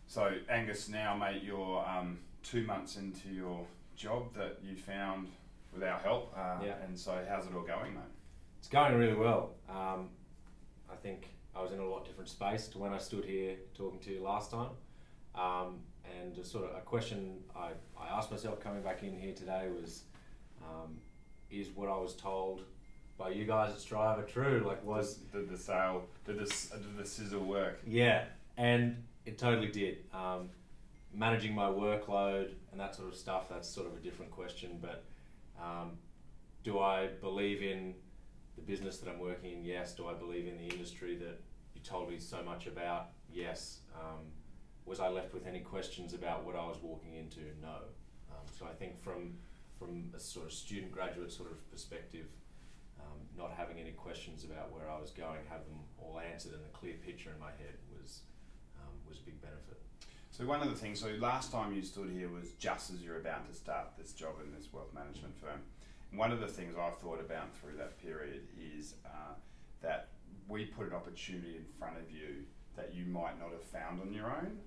So Angus, now mate, you're 2 months into your job that you found with our help, and so how's it all going, mate? It's going really well. I think I was in a lot different space to when I stood here talking to you last time. And just sort of a question I asked myself coming back in here today was, is what I was told by you guys at Striver true? Like, did the sizzle work? Yeah, and it totally did. Managing my workload and that sort of stuff, that's sort of a different question, but do I believe in the business that I'm working in? Yes. Do I believe in the industry that you told me so much about? Yes. Was I left with any questions about what I was walking into? No. So I think from a sort of student graduate sort of perspective, not having any questions about where I was going, have them all answered and a clear picture in my head was a big benefit. So one of the things, so last time you stood here was just as you're about to start this job in this wealth management firm. And one of the things I've thought about through that period is that we put an opportunity in front of you that you might not have found on your own,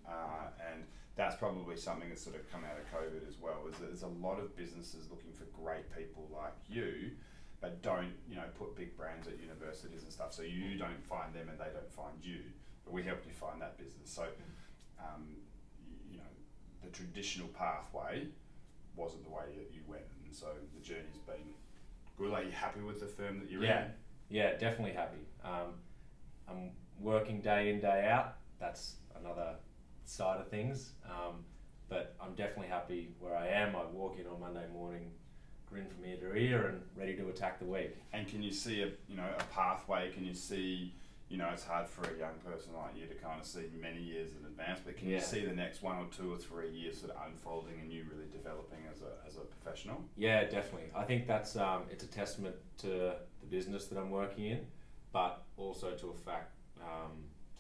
and that's probably something that's sort of come out of COVID as well, is that there's a lot of businesses looking for great people like you, but don't, put big brands at universities and stuff, so you don't find them and they don't find you, but we help you find that business. So the traditional pathway wasn't the way that you went, and so the journey's been good. Are you happy with the firm that you're in? Yeah, definitely happy. I'm working day in, day out. That's another side of things, but I'm definitely happy where I am. I walk in on Monday morning, grin from ear to ear, and ready to attack the week. And can you see a pathway? Can you see, it's hard for a young person like you to kind of see many years in advance, but can you see the next 1 or 2 or 3 years sort of unfolding and you really developing as a professional? Yeah, definitely. I think that's it's a testament to the business that I'm working in, but also to a fact,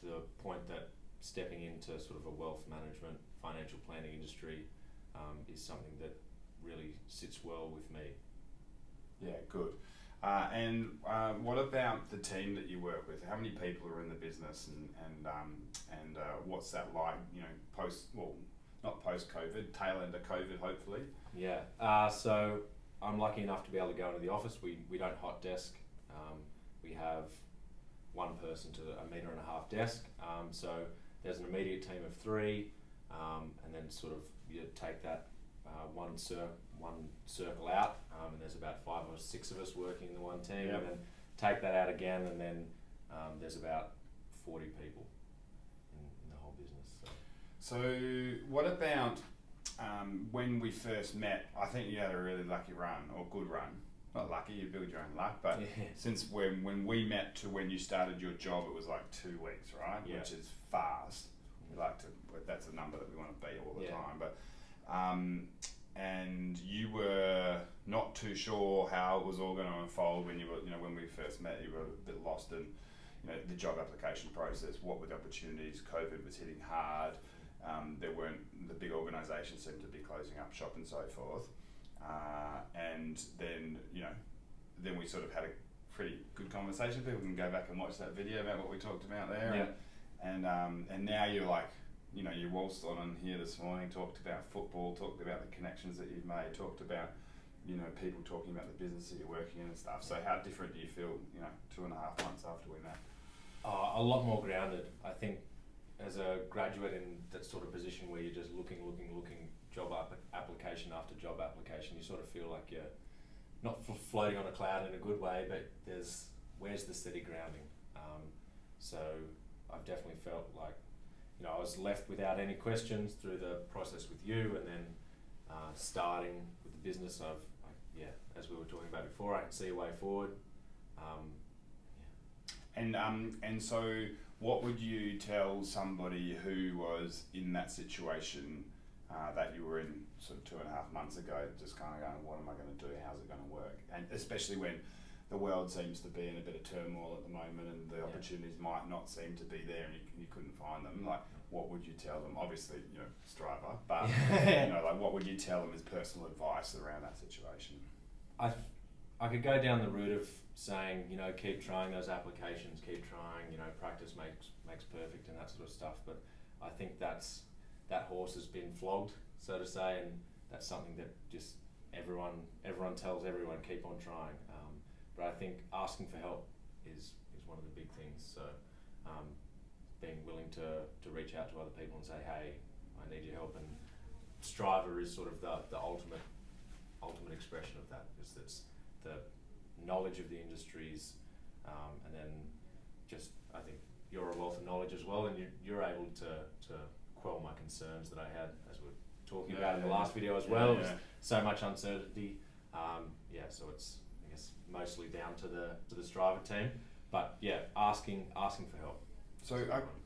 to the point that stepping into sort of a wealth management, financial planning industry is something that really sits well with me. Yeah, good. And what about the team that you work with? How many people are in the business, and what's that like? Not post COVID, tail end of COVID, hopefully. Yeah. So I'm lucky enough to be able to go into the office. We don't hot desk. We have one person to a metre and a half desk. So there's an immediate team of 3, and then sort of you take that one circle out, and there's about 5 or 6 of us working in the one team, and then take that out again, and then there's about 40 people in the whole business. So what about when we first met? I think you had a really lucky run, or good run. Not lucky, you build your own luck, but since when we met to when you started your job, it was like 2 weeks, right? Yeah. Which is fast. That's a number that we want to beat all the time, but and you were not too sure how it was all going to unfold when you were, when we first met. You were a bit lost in, the job application process. What were the opportunities? COVID was hitting hard. The big organisations seemed to be closing up shop and so forth. And then, then we sort of had a pretty good conversation. People can go back and watch that video about what we talked about there. Yeah. And now you're like, you waltzed on here this morning, talked about football, talked about the connections that you've made, talked about, people talking about the business that you're working in and stuff. So how different do you feel, 2.5 months after we met? A lot more grounded. I think as a graduate in that sort of position where you're just looking, job application after job application, you sort of feel like you're not floating on a cloud in a good way, but where's the steady grounding? So I've definitely felt like, I was left without any questions through the process with you, and then starting with the business. As we were talking about before, I can see a way forward. And so what would you tell somebody who was in that situation that you were in sort of 2.5 months ago, just kind of going, what am I going to do? How's it going to work? And especially when the world seems to be in a bit of turmoil at the moment, and the opportunities might not seem to be there, and you couldn't find them. Like, what would you tell them? Obviously, Striver, but like, what would you tell them as personal advice around that situation? I could go down the route of saying, keep trying those applications, keep trying, practice makes perfect and that sort of stuff. But I think that's that horse has been flogged, so to say, and that's something that just everyone tells everyone, keep on trying. But I think asking for help is one of the big things. So being willing to reach out to other people and say, hey, I need your help. And Striver is sort of the ultimate expression of that. Is that's the knowledge of the industries, and then just I think you're a wealth of knowledge as well, and you're able to quell my concerns that I had, as we were talking about in the last video as well. Was so much uncertainty. So it's, I guess, mostly down to the Striver team, but asking for help. So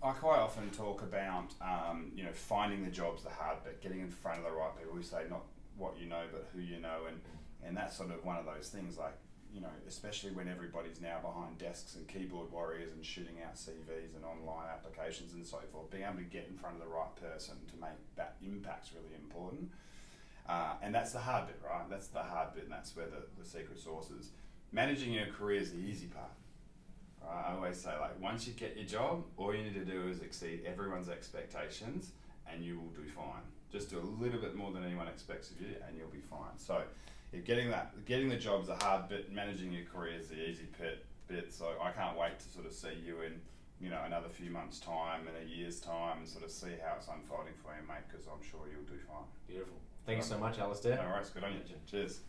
I quite often talk about finding the job's the hard bit, getting in front of the right people. We say not what you know but who you know, and that's sort of one of those things, like, especially when everybody's now behind desks and keyboard warriors and shooting out CVs and online applications and so forth, being able to get in front of the right person to make that impact's really important. And that's the hard bit, right? That's the hard bit, and that's where the secret sauce is. Managing your career is the easy part. Right? I always say, like, once you get your job, all you need to do is exceed everyone's expectations and you will do fine. Just do a little bit more than anyone expects of you and you'll be fine. So if getting the job is the hard bit, managing your career is the easy bit. So I can't wait to sort of see you in another few months' time, in a year's time, and sort of see how it's unfolding for you, mate, because I'm sure you'll do fine. Beautiful. Thank you so much, Alistair. No worries. Good on you. Cheers.